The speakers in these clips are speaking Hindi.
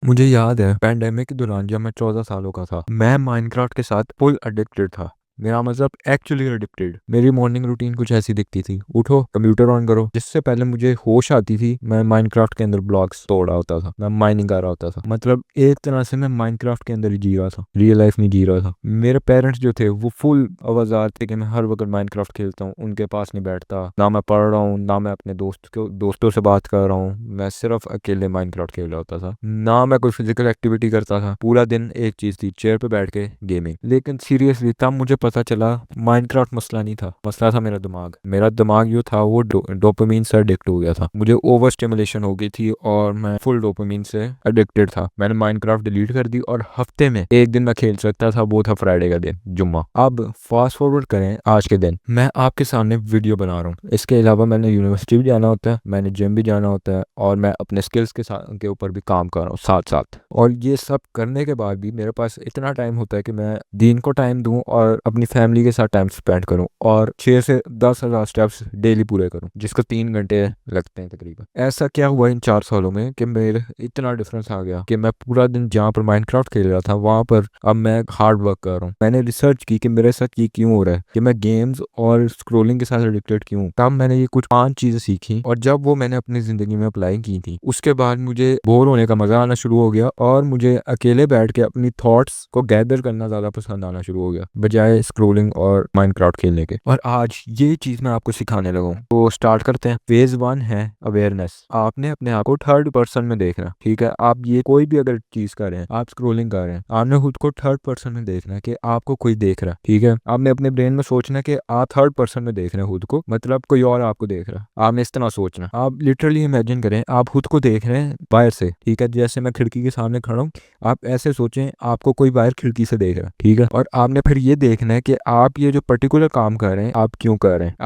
मुझे याद है पैंडेमिक के दौरान जब मैं 14 सालों का था, मैं माइनक्राफ्ट के साथ फुल एडिक्टेड था। मेरा मतलब एक्चुअली एडिक्टेड। मेरी मॉर्निंग रूटीन कुछ ऐसी दिखती थी। उठो, कंप्यूटर ऑन करो। जिससे पहले मुझे होश आती थी, मैं माइनक्राफ्ट के अंदर ब्लॉक्स तोड़ रहा होता था, मैं माइनिंग कर रहा होता था। मतलब एक तरह से मैं माइनक्राफ्ट के अंदर ही जी रहा था, रियल लाइफ नहीं जी रहा था। मेरे पेरेंट्स जो थे वो फुल आवाज़ार थे कि मैं हर वक्त माइनक्राफ्ट खेलता हूँ, उनके पास नहीं बैठता, ना मैं पढ़ रहा हूँ, ना मैं अपने दोस्तों से बात कर रहा हूँ। मैं सिर्फ अकेले माइनक्राफ्ट खेल रहा होता था, ना मैं कोई फिजिकल एक्टिविटी करता था। पूरा दिन एक चीज थी, चेयर पे बैठ के गेमिंग। लेकिन सीरियसली तब मुझे पता चला माइनक्राफ्ट मसला नहीं था, मसला था मेरा दिमाग जो था वो डोपामीन से एडिक्ट हो गया था। मुझे ओवर स्टिमुलेशन हो गई थी और मैं फुल डोपामीन से एडिक्टेड था। मैंने माइनक्राफ्ट डिलीट कर दी और हफ्ते में एक दिन मैं खेल सकता था, वो था फ्राइडे का दिन, जुम्मा। अब फास्ट फॉरवर्ड करें आज के दिन, मैं आपके सामने वीडियो बना रहा हूँ। इसके अलावा मैंने यूनिवर्सिटी भी जाना होता है, मैंने जिम भी जाना होता है, और मैं अपने स्किल्स के ऊपर भी काम कर रहा हूँ साथ साथ। और ये सब करने के बाद भी मेरे पास इतना टाइम होता है कि मैं दिन को टाइम दूं और अपनी फैमिली के साथ टाइम स्पेंड करूं, और 6 से 10 हज़ार स्टेप्स डेली पूरे करूं, जिसको 3 घंटे लगते हैं तकरीबन। ऐसा क्या हुआ इन 4 सालों में कि मेरे इतना डिफरेंस आ गया कि मैं पूरा दिन जहाँ पर माइनक्राफ्ट खेल रहा था, वहां पर अब मैं हार्ड वर्क कर रहा हूँ। मैंने रिसर्च की कि मेरे साथ ये क्यों हो रहा है, कि मैं गेम्स और स्क्रोलिंग के साथ एडिक्टेड क्यों हूं। तब मैंने ये कुछ 5 चीजें सीखी, और जब वो मैंने अपनी जिंदगी में अप्लाई की थी, उसके बाद मुझे बोर होने का मजा आना शुरू हो गया, और मुझे अकेले बैठ के अपनी थॉट्स को गैदर करना ज्यादा पसंद आना शुरू हो गया, बजाय स्क्रोलिंग और माइनक्राफ्ट खेलने के। और आज ये चीज मैं आपको सिखाने लगा हूं। तो स्टार्ट करते हैं। फेज 1 है अवेयरनेस। आपने अपने आप को थर्ड पर्सन में देखना, ठीक है। आप ये कोई भी अगर चीज कर रहे हैं, आप स्क्रोलिंग कर रहे हैं, आपने खुद को थर्ड पर्सन में देखना है कि आपको कोई देख रहा है, ठीक है। आपने अपने ब्रेन में सोचना है कि आप थर्ड पर्सन में देख रहे हैं खुद को, मतलब कोई और आपको देख रहा है। आपने इस तरह सोचना। आप लिटरली इमेजिन करें आप खुद को देख रहे हैं बाहर से, ठीक है। जैसे मैं खिड़की के सामने खड़ा हूँ, आप ऐसे सोचें आपको कोई बाहर खिड़की से देख रहा है, ठीक है। और आपने फिर ये देखना है कि आप ये जो पर्टिकुलर काम कर रहे हैं, आप क्यों कर रहे हैं,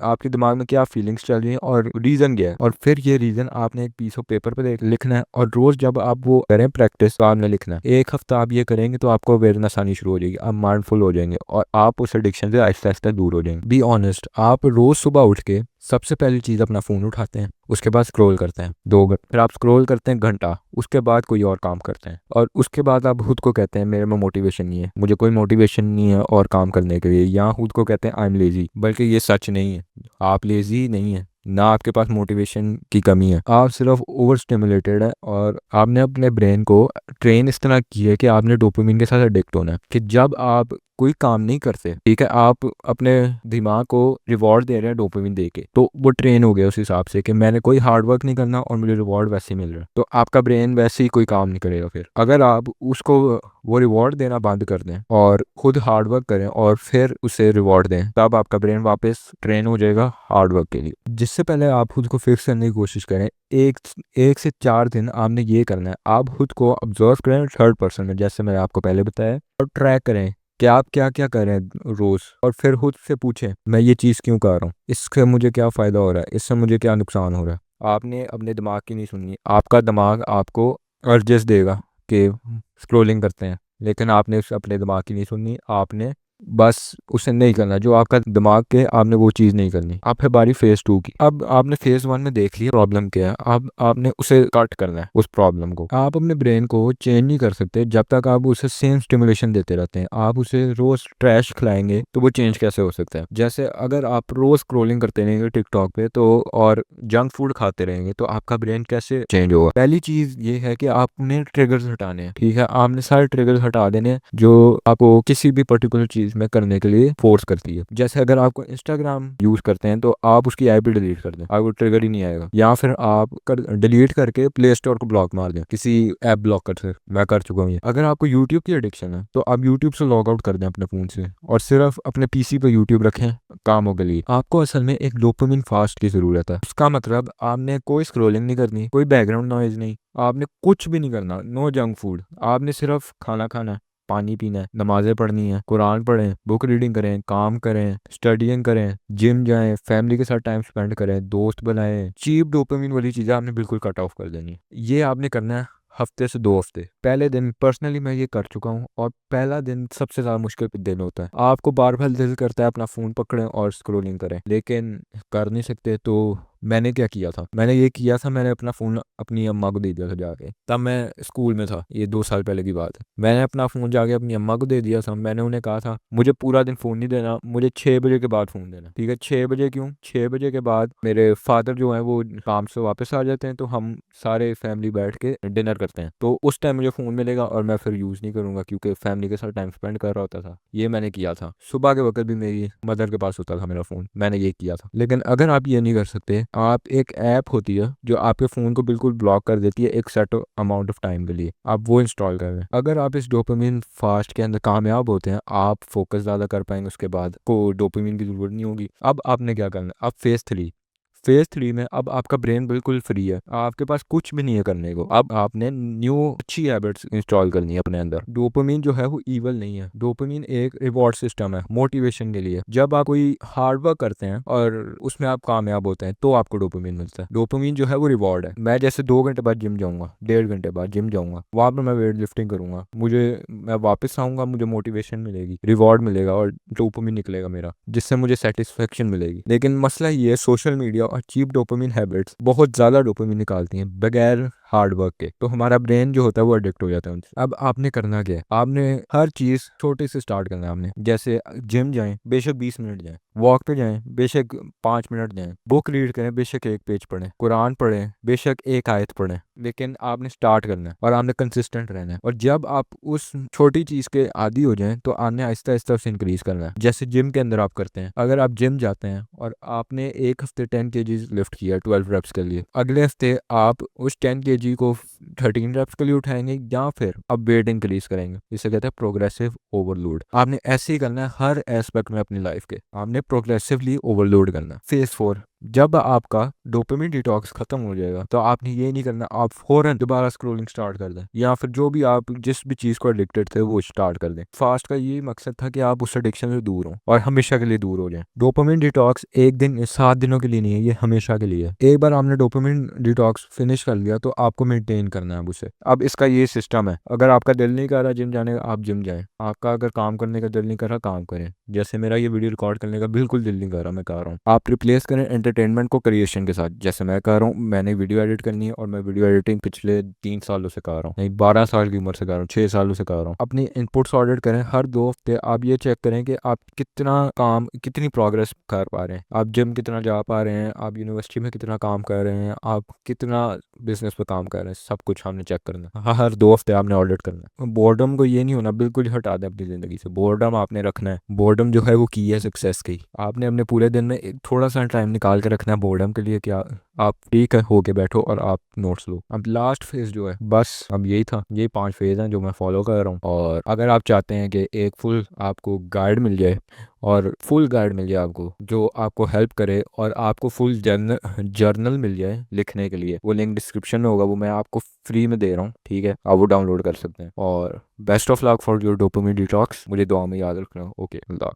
आपके दिमाग में क्या फीलिंग्स चल रही हैं, और रीजन क्या है। और फिर ये रीजन आपने एक पीस ऑफ पेपर पे देख लिखना है, और रोज जब आप वो करें प्रैक्टिस, तो आपने लिखना है। एक हफ्ता आप ये करेंगे तो आपको अवेयरनेस आनी शुरू हो जाएगी, आप माइंडफुल हो जाएंगे, और आप उस एडिक्शन से आहिस्ता आहिस्ता दूर हो जाएंगे। बी ऑनेस्ट, आप रोज सुबह उठ के सबसे पहली चीज अपना फोन उठाते हैं, उसके बाद स्क्रॉल करते हैं 2 घंटे, फिर आप स्क्रॉल करते हैं घंटा, उसके बाद कोई और काम करते हैं, और उसके बाद आप खुद को कहते हैं मेरे में मोटिवेशन नहीं है, मुझे कोई मोटिवेशन नहीं है और काम करने के लिए, या खुद को कहते हैं आई एम लेजी। बल्कि ये सच नहीं है, आप लेजी नहीं है, ना आपके पास मोटिवेशन की कमी है, आप सिर्फ ओवर स्टिमुलेटेड है, और आपने अपने ब्रेन को ट्रेन इस तरह की है कि आपने डोपामिन के साथ एडिक्ट होना है, कि जब आप कोई काम नहीं करते, ठीक है, आप अपने दिमाग को रिवॉर्ड दे रहे हैं डोपामिन दे के, तो वो ट्रेन हो गया उस हिसाब से कि मैंने कोई हार्ड वर्क नहीं करना और मुझे रिवॉर्ड वैसे ही मिल रहा है, तो आपका ब्रेन वैसे ही कोई काम नहीं करेगा। फिर अगर आप उसको वो रिवॉर्ड देना बंद कर दें और खुद हार्ड वर्क करें और फिर उसे रिवॉर्ड दें, तब आपका ब्रेन वापस ट्रेन हो जाएगा हार्ड वर्क के लिए। जिससे पहले आप खुद को फिक्स करने की कोशिश करें। एक 1 से 4 दिन आपने ये करना है, आप खुद को ऑब्जर्व करें थर्ड पर्सन में, जैसे मैंने आपको पहले बताया, और ट्रैक करें कि आप क्या क्या कर रहे हैं रोज, और फिर खुद से पूछें मैं ये चीज़ क्यों कर रहा हूँ, इससे मुझे क्या फ़ायदा हो रहा है, इससे मुझे क्या नुकसान हो रहा है। आपने अपने दिमाग की नहीं सुननी, आपका दिमाग आपको अर्जेस देगा कि स्क्रोलिंग करते हैं, लेकिन आपने उस अपने दिमाग की नहीं सुननी, आपने बस उसे नहीं करना जो आपका दिमाग के, आपने वो चीज़ नहीं करनी। अब है बारी फेज 2 की। अब आपने फेज 1 में देख लिया प्रॉब्लम क्या है, अब आपने उसे कट करना है उस प्रॉब्लम को। आप अपने ब्रेन को चेंज नहीं कर सकते जब तक आप उसे सेम स्टिमुलेशन देते रहते हैं। आप उसे रोज ट्रैश खिलाएंगे तो वो चेंज कैसे हो सकता है। जैसे अगर आप रोज स्क्रोलिंग करते रहेंगे टिकटॉक पे, तो और जंक फूड खाते रहेंगे, तो आपका ब्रेन कैसे चेंज होगा। पहली चीज ये है कि आपने ट्रिगर्स हटाने हैं, ठीक है। आपने सारे ट्रिगर्स हटा देने हैं जो आपको किसी भी पर्टिकुलर चीज में करने के लिए फोर्स करती है। जैसे अगर आपको इंस्टाग्राम यूज करते हैं, तो आप उसकी ऐप ही डिलीट कर दें, आपको ट्रिगर ही नहीं आएगा। या फिर आप डिलीट करके प्ले स्टोर को ब्लॉक मार दें किसी ऐप ब्लॉकर से। मैं कर चुका हूँ ये। अगर आपको यूट्यूब की एडिक्शन है, तो आप यूट्यूब से लॉग आउट कर दें अपने फोन से, और सिर्फ अपने पीसी पे यूट्यूब रखें कामों के लिए। आपको असल में एक डोपामिन फास्ट की जरूरत है। उसका मतलब आपने कोई स्क्रोलिंग नहीं करनी, कोई बैकग्राउंड नॉइज नहीं, आपने कुछ भी नहीं करना, नो जंक फूड। आपने सिर्फ खाना खाना है, पानी पीना है, नमाजें पढ़नी है, कुरान पढ़ें, बुक रीडिंग करें, काम करें, स्टडिंग करें, जिम जाएं, फैमिली के साथ टाइम स्पेंड करें, दोस्त बनाएं। चीप डोपामिन वाली चीज़ें आपने बिल्कुल कट ऑफ कर देनी है। ये आपने करना है हफ्ते से 2 हफ्ते। पहले दिन पर्सनली मैं ये कर चुका हूँ, और पहला दिन सबसे ज़्यादा मुश्किल दिन होता है। आपको बार बार दिल करता है अपना फ़ोन पकड़ें और स्क्रोलिंग करें, लेकिन कर नहीं सकते, तो मैंने क्या किया था, मैंने ये किया था, मैंने अपना फ़ोन अपनी अम्मा को दे दिया था जाके। तब मैं स्कूल में था, ये 2 साल पहले की बात है। मैंने अपना फ़ोन जाके अपनी अम्मा को दे दिया था। मैंने उन्हें कहा था मुझे पूरा दिन फ़ोन नहीं देना, मुझे 6 बजे के बाद फ़ोन देना। ठीक है, 6 बजे क्यों? 6 बजे के बाद मेरे फादर जो हैं वो काम से वापस आ जाते हैं, तो हम सारे फैमिली बैठ के डिनर करते हैं। तो उस टाइम मुझे फ़ोन मिलेगा और मैं फिर यूज़ नहीं करूँगा, क्योंकि फैमिली के साथ टाइम स्पेंड कर रहा होता था। ये मैंने किया था। सुबह के वक्त भी मेरी मदर के पास होता था मेरा फ़ोन, मैंने ये किया था। लेकिन अगर आप ये नहीं कर सकते, आप एक ऐप होती है जो आपके फ़ोन को बिल्कुल ब्लॉक कर देती है एक सेट अमाउंट ऑफ टाइम के लिए, आप वो इंस्टॉल कर लें। अगर आप इस डोपामिन फास्ट के अंदर कामयाब होते हैं, आप फोकस ज़्यादा कर पाएंगे, उसके बाद को डोपामिन की ज़रूरत नहीं होगी। अब आपने क्या करना है, अब फेज 3 में अब आपका ब्रेन बिल्कुल फ्री है, आपके पास कुछ भी नहीं है करने को। अब आपने न्यू अच्छी हैबिट्स इंस्टॉल करनी है अपने अंदर। डोपामिन जो है वो ईवल नहीं है, डोपामिन एक रिवॉर्ड सिस्टम है मोटिवेशन के लिए। जब आप कोई हार्ड वर्क करते हैं और उसमें आप कामयाब होते हैं तो आपको डोपामिन मिलता है। डोपामिन जो है वो रिवॉर्ड है। मैं जैसे 2 घंटे बाद जिम जाऊंगा, 1.5 घंटे बाद जिम जाऊंगा, वहां पर मैं वेट लिफ्टिंग करूंगा, मैं वापस आऊंगा, मुझे मोटिवेशन मिलेगी, रिवॉर्ड मिलेगा और डोपामिन निकलेगा मेरा, जिससे मुझे सेटिस्फेक्शन मिलेगी। लेकिन मसला ये है, सोशल मीडिया और चीप डोपामिन हैबिट्स बहुत ज़्यादा डोपामिन निकालती हैं बगैर हार्ड वर्क के, तो हमारा ब्रेन जो होता है वो एडिक्ट हो जाता है उनसे। अब आपने करना क्या है, आपने हर चीज़ छोटे से स्टार्ट करना है। आपने जैसे जिम जाएं, बेशक 20 मिनट जाएं, वॉक पे जाएं, बेशक 5 मिनट जाएं, बुक रीड करें, बेशक एक पेज पढ़ें, कुरान पढ़ें, बेशक एक आयत पढ़ें, लेकिन आपने स्टार्ट करना है और आपने कंसिस्टेंट रहना है। और जब आप उस छोटी चीज़ के आदी हो जाएं, तो आपने आहिस्ता आहिस्ता उसे इंक्रीज करना है। जैसे जिम के अंदर आप करते हैं, अगर आप जिम जाते हैं और आपने एक हफ्ते 10 kg लिफ्ट किया 12 रेप्स के लिए, अगले हफ्ते आप उस 10 kg को 13 रेप्स के लिए उठाएंगे, या फिर अब वेट इंक्रीज करेंगे। इसे कहते हैं प्रोग्रेसिव ओवरलोड। आपने ऐसे ही करना है हर एस्पेक्ट में अपनी लाइफ के, आपने प्रोग्रेसिवली ओवरलोड करना है। फेज 4, जब आपका डोपामिन डिटॉक्स खत्म हो जाएगा, तो आपने ये नहीं करना आप फौरन दोबारा स्क्रॉलिंग स्टार्ट कर दें, या फिर जो भी आप जिस भी चीज़ को एडिक्टेड थे वो स्टार्ट कर दें। फास्ट का ये मकसद था कि आप उस एडिक्शन से दूर हों और हमेशा के लिए दूर हो जाएं। डोपामिन डिटॉक्स एक दिन 7 दिनों के लिए नहीं है, ये हमेशा के लिए है। एक बार आपने डोपामिन डिटॉक्स फिनिश कर लिया, तो आपको मेंटेन करना है अब उसे। अब इसका ये सिस्टम है, अगर आपका दिल नहीं कर रहा जिम जाने का, आप जिम जाएं। आपका अगर काम करने का दिल नहीं कर रहा, काम करें। जैसे मेरा ये वीडियो रिकॉर्ड करने का बिल्कुल दिल नहीं कर रहा, मैं कर रहा हूँ। आप रिप्लेस करें एंटरटेनमेंट को क्रिएशन के साथ। जैसे मैं कर रहा हूँ, मैंने वीडियो एडिट करनी है और मैं वीडियो एडिटिंग पिछले 3 सालों से कर रहा हूँ, नहीं 12 साल की उम्र से कर रहा हूँ, 6 सालों से कर रहा हूँ। अपनी इनपुट्स ऑडिट करें हर 2 हफ्ते। आप ये चेक करें कि आप कितनी प्रोग्रेस कर पा रहे हैं, आप जिम कितना जा पा रहे हैं, आप यूनिवर्सिटी में कितना काम कर रहे हैं, आप कितना बिजनेस पे काम कर रहे हैं, सब कुछ हमने चेक करना है। हर 2 हफ्ते आपने ऑडिट करना है। बोर्डम को ये नहीं होना बिल्कुल ही हटा दें अपनी ज़िंदगी से। बोर्डम आपने रखना है। बोर्डम जो है वो की है सक्सेस की। आपने अपने पूरे दिन में थोड़ा सा टाइम निकाल के रखना है बोर्डम के लिए। क्या आप ठीक है होके बैठो और आप नोट्स लो। अब लास्ट फेज जो है, बस अब यही था, ये 5 फेज हैं जो मैं फॉलो कर रहा हूँ। और अगर आप चाहते हैं कि एक फुल आपको गाइड मिल जाए, और फुल गाइड मिल जाए आपको जो आपको हेल्प करे, और आपको फुल जर्नल मिल जाए लिखने के लिए, वो लिंक डिस्क्रिप्शन में होगा, वो मैं आपको फ्री में दे रहा हूँ। ठीक है, आप वो डाउनलोड कर सकते हैं। और best of luck for your dopamine detox. मुझे दुआ में याद रखना। ओके, अल्लाह।